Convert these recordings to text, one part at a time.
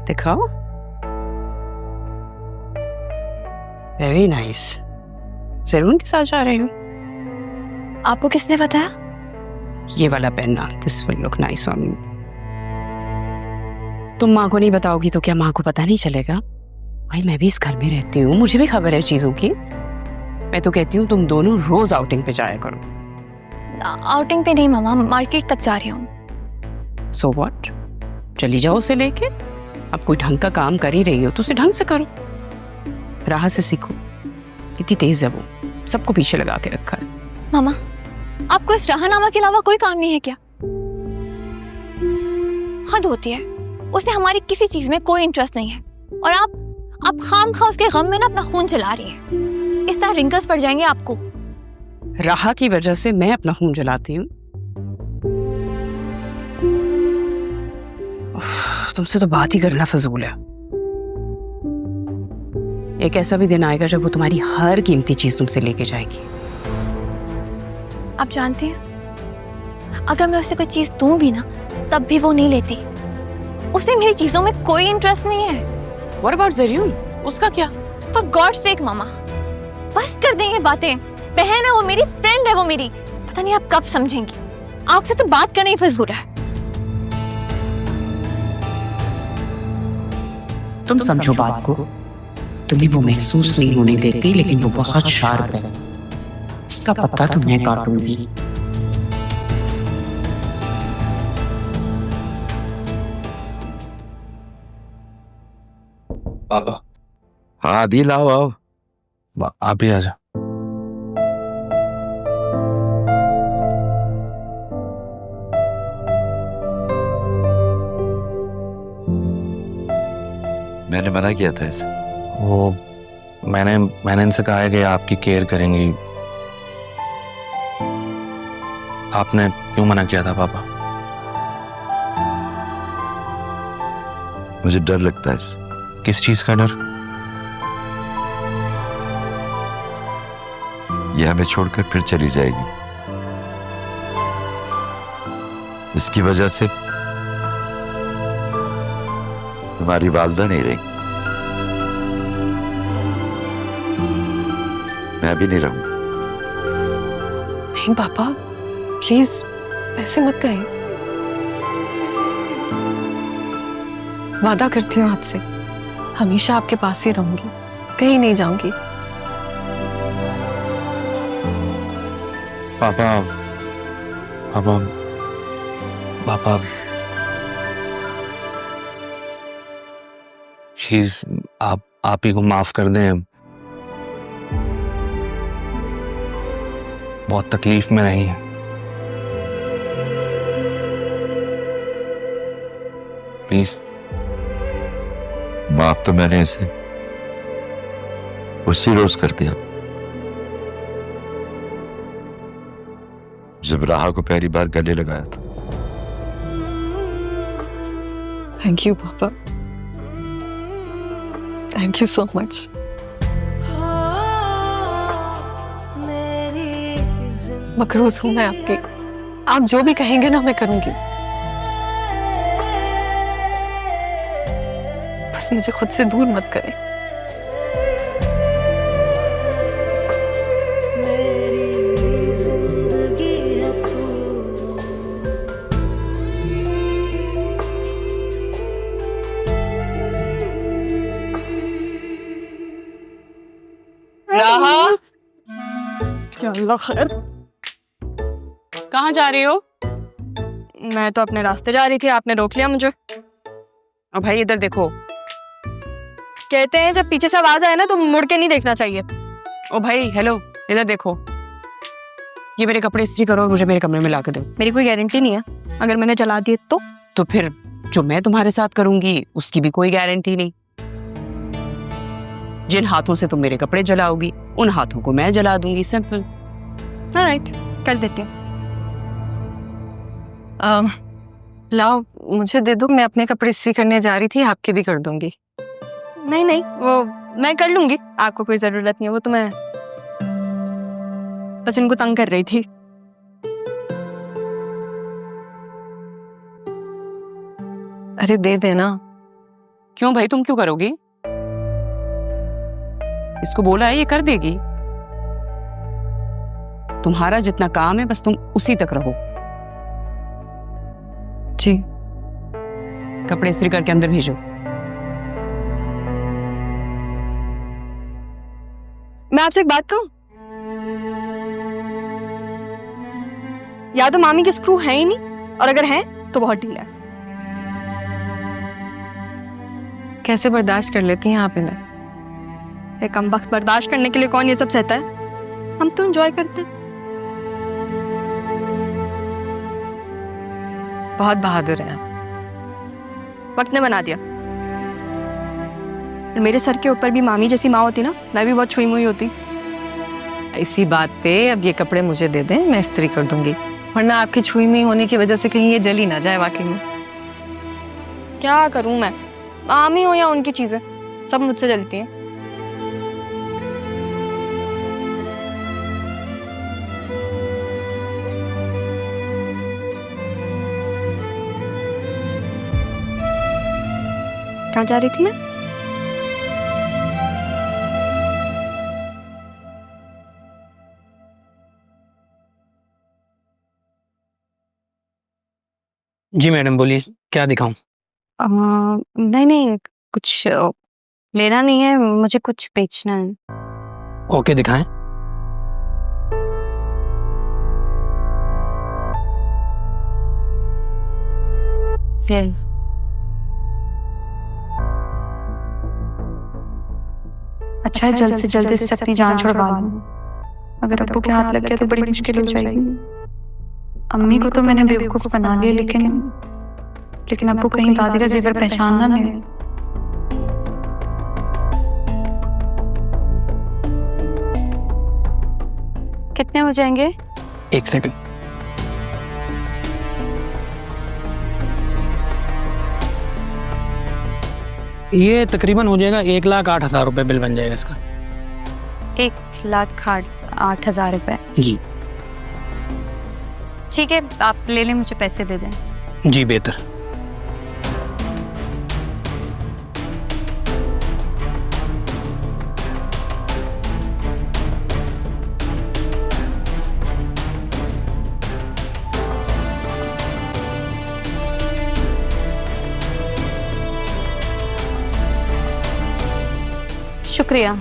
दिखाओ। Very nice. जरूर के साथ जा रही हूँ। आपको किसने बताया? ये वाला पहनना, this will look nice on you. तुम माँ को नहीं बताओगी तो क्या माँ को पता नहीं चलेगा? भाई मैं भी इस घर में रहती हूँ, मुझे भी खबर है चीजों की। मैं तो कहती हूँ तुम दोनों रोज आउटिंग पे जाया करो। आउटिंग पे नहीं मामा, मार्केट तक जा रही हूँ। सो व्हाट, चली जाओ उसे लेके। अब कोई ढंग का काम कर ही रही हो तो उसे ढंग से करो, राह से सीखो। इतनी तेज है वो, सबको पीछे लगा के रखा है। मामा, आपको इस राहनामा के अलावा कोई काम नहीं है क्या? हद होती है, उसे हमारी किसी चीज में कोई इंटरेस्ट नहीं है और आप खामखा उसके गम में ना अपना खून जला रही हैं। इस तरह रिंकल्स पड़ जाएंगे आपको। राह की वजह से मैं अपना खून जलाती हूँ? तुमसे तो बात ही करना फजूल है। एक ऐसा भी दिन आएगा जब वो तुम्हारी हर कीमती चीज तुमसे लेके जाएगी। आप जानती हैं, अगर मैं उसे कोई चीज दूं भी ना, तब भी वो नहीं लेती। उसे मेरी चीजों में कोई इंटरेस्ट नहीं है। What about ज़रियुन? उसका क्या? For God's sake मामा, बस कर दें ये बातें। बहन है वो मेरी, फ्रेंड है वो मेरी। पता नहीं आप कब समझेंगी। आपसे तो बात करना ही फजूल है। तुम समझो बात को। तुम्हें वो महसूस नहीं होने देती, लेकिन वो बहुत शार्प है। इसका पता तो मैं काटूंगी। पापा। हाँ दिल, आओ आओ। आप ही आ जाओ। मैंने मना किया था इसे। वो मैंने इनसे कहा है कि आपकी केयर करेंगी। आपने क्यों मना किया था पापा? मुझे डर लगता है इससे। किस चीज का डर? ये हमें छोड़कर फिर चली जाएगी। इसकी वजह से तुम्हारी वालदा नहीं रही, मैं भी नहीं रहूंगा। नहीं पापा, प्लीज ऐसे मत कहें। वादा करती हूँ आपसे, हमेशा आपके पास ही रहूंगी, कहीं नहीं जाऊंगी। पापा पापा पापा प्लीज आप ही को माफ कर दें। बहुत तकलीफ में रही हैं। प्लीज। माफ तो मैंने इसे उसी रोज कर दिया जब राह को पहली बार गले लगाया था। थैंक यू पापा, थैंक यू सो मच। मकरूज हूं मैं आपकी, आप जो भी कहेंगे ना मैं करूंगी। बस मुझे खुद से दूर मत करें। राहा, क्या अल्लाह खैर। कहाँ जा रही हो? मैं तो अपने रास्ते जा रही थी, आपने रोक लिया मुझे। और भाई इधर देखो। कहते हैं जब पीछे से आवाज आए ना तो मुड़ के नहीं देखना चाहिए। ओ भाई हेलो, इधर देखो। ये मेरे कपड़े इस्त्री करो और मुझे मेरे कमरे में ला के दो। मेरी कोई गारंटी नहीं है, अगर मैंने जला दिए तो फिर जो मैं तुम्हारे साथ करूंगी उसकी भी कोई गारंटी नहीं। जिन हाथों से तुम मेरे कपड़े जलाओगी उन हाथों को मैं जला दूंगी, सिंपल। ऑलराइट, कर देती हूँ। लाओ मुझे दे दो, मैं अपने कपड़े इस्त्री करने जा रही थी, आपके भी कर दूंगी। नहीं नहीं, वो मैं कर लूंगी, आपको कोई जरूरत नहीं है, वो तो मैं बस इनको तंग कर रही थी। अरे दे देना, क्यों भाई, तुम क्यों करोगी? इसको बोला है, ये कर देगी। तुम्हारा जितना काम है बस तुम उसी तक रहो। जी। कपड़े इस्त्री करके अंदर भेजो। मैं आपसे एक बात कहूं, या तो मामी के स्क्रू है ही नहीं, और अगर है तो बहुत ढीला है। कैसे बर्दाश्त कर लेती हैं आप इन्हें? एक कम वक्त बर्दाश्त करने के लिए कौन ये सब सहता है? हम तो एंजॉय करते हैं। बहुत बहादुर हैं आप। वक्त ने बना दिया। मेरे सर के ऊपर भी मामी जैसी माँ होती ना, मैं भी बहुत छुई मुई होती। इसी बात पे अब ये कपड़े मुझे दे दें, मैं इस्त्री कर दूंगी, वरना आपकी छुई मुई होने की वजह से कहीं ये जली ना जाए। वाकई में क्या करूं मैं, मामी हो या उनकी चीजें, सब मुझसे जलती हैं। कहाँ जा रही थी मैं? जी मैडम, बोलिए, क्या दिखाऊं? नहीं नहीं, कुछ लेना नहीं है, मुझे कुछ बेचना है। ओके, दिखाएं। फिर अच्छा है, जल्द से जल्द इससे अपनी जान छुड़वा लूं। अगर अब्बू के हाथ लग गया तो बड़ी मुश्किल हो जाएगी। अम्मी को तो मैंने बेवकूफ बना लिया, लेकिन अब्बू कहीं दादी का जेवर पहचान ना ले। कितने हो जाएंगे? एक सेकंड। ये तकरीबन हो जाएगा 1,08,000 रुपए बिल बन जाएगा इसका। 1,08,000 रुपए? जी। ठीक है, आप ले लें, मुझे पैसे दे दें। जी बेहतर। शुक्रिया।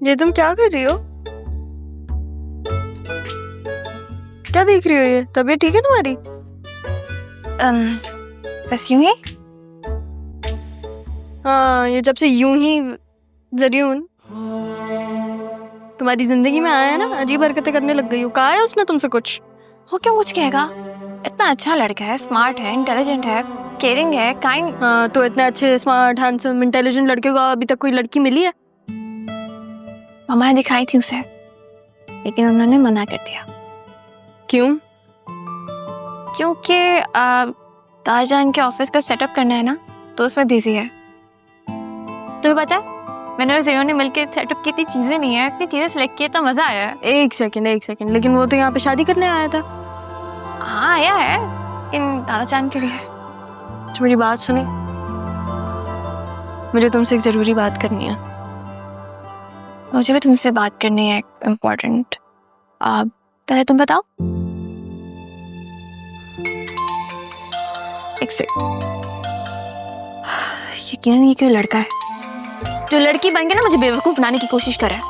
ये तुम क्या कर रही हो? क्या देख रही हो? ये तबीयत ठीक है तुम्हारी? बस यूं ही। हाँ, ये जब से यूं ही जरियून तुम्हारी जिंदगी में आया है ना, अजीब हरकतें करने लग गई हो। कहा है उसने तुमसे कुछ? वो क्या कुछ कहेगा? इतना अच्छा लड़का है, स्मार्ट है, इंटेलिजेंट है, केयरिंग है, काइंड। हाँ, तो इतने अच्छे स्मार्ट हैंडसम इंटेलिजेंट लड़के को अभी तक कोई लड़की मिली है? मामा ने दिखाई थी उसे, लेकिन उन्होंने मना कर दिया। क्यों? क्योंकि ताजान के ऑफिस का सेटअप करना है ना, तो उसमें बिजी है। तुम्हें पता है, मैंने और ज़ियो ने मिलकर सेटअप की इतनी चीजें नहीं है, इतनी चीजें सिलेक्ट की, तो मजा आया है। एक सेकंड, लेकिन वो तो यहाँ पे शादी करने आया था। हाँ आया है, लेकिन दादाजान के लिए। तो मेरी बात सुनी, मुझे तुमसे एक जरूरी बात करनी है। मुझे भी तुमसे बात करनी है, इम्पोर्टेंट। पहले तुम बताओ। एक सेकंड। यकीनन ये क्यों लड़का है जो लड़की बन के ना मुझे बेवकूफ बनाने की कोशिश कर रहा है।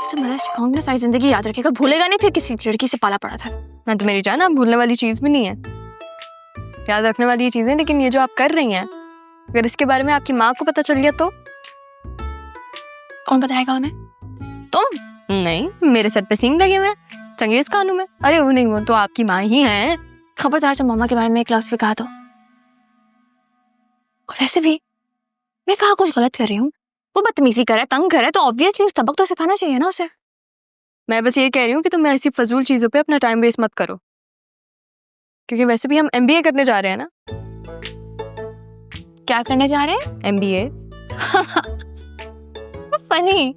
उसे मजा सिखाऊंगी ना, सारी जिंदगी याद रखेगा, भूलेगा नहीं फिर किसी लड़की से पाला पड़ा था। मैं तो मेरी जान, आप भूलने वाली चीज भी नहीं है, याद रखने वाली चीजें। लेकिन ये जो आप कर रही हैं, अगर इसके बारे में आपकी माँ को पता चल गया तो? कौन बताएगा उन्हें? तुम? नहीं, मेरे सर पे सींग लगे हुए हैं, चंगेज खानू में। अरे वो नहीं, वो तो आपकी माँ ही है। खबरदार जब मामा के बारे में क्लास में कहा तो। वैसे भी मैं कहा कुछ गलत कर रही हूँ? वो बदतमीजी करे, तंग करे, तो ऑब्वियसली सबक तो सिखाना चाहिए ना उसे। मैं बस ये कह रही हूँ कि तुम ऐसी फजूल चीजों पे अपना टाइम वेस्ट मत करो, क्योंकि वैसे भी हम MBA करने जा रहे हैं ना। क्या करने जा रहे हैं? MBA। फनी।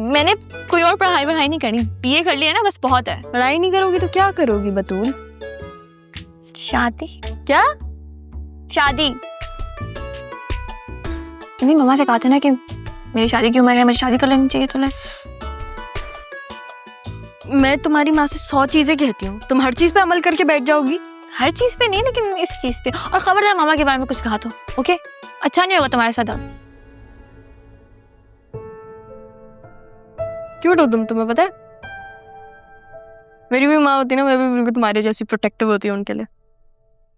मैंने कोई और पढ़ाई नहीं करी, बीए कर लिया ना, बस बहुत है। पढ़ाई नहीं करोगी तो क्या करोगी बतूल? शादी। क्या? शादी। मेरी मम्मा से कहा था ना कि मेरी शादी की उम्र है, मुझे शादी कर लेनी चाहिए, तो लेट्स। मैं तुम्हारी माँ से 100 चीजें कहती हूँ, तुम हर चीज पे अमल करके बैठ जाओगी। हर चीज पे नहीं, लेकिन इस चीज पे। और खबरदार मामा के बारे में कुछ कहा तो ओके? अच्छा नहीं होगा तुम्हारे साथ अब। क्यों तुम्हें पता है, मेरी भी माँ होती ना, मैं भी बिल्कुल तुम्हारे जैसी प्रोटेक्टिव होती हूँ उनके लिए।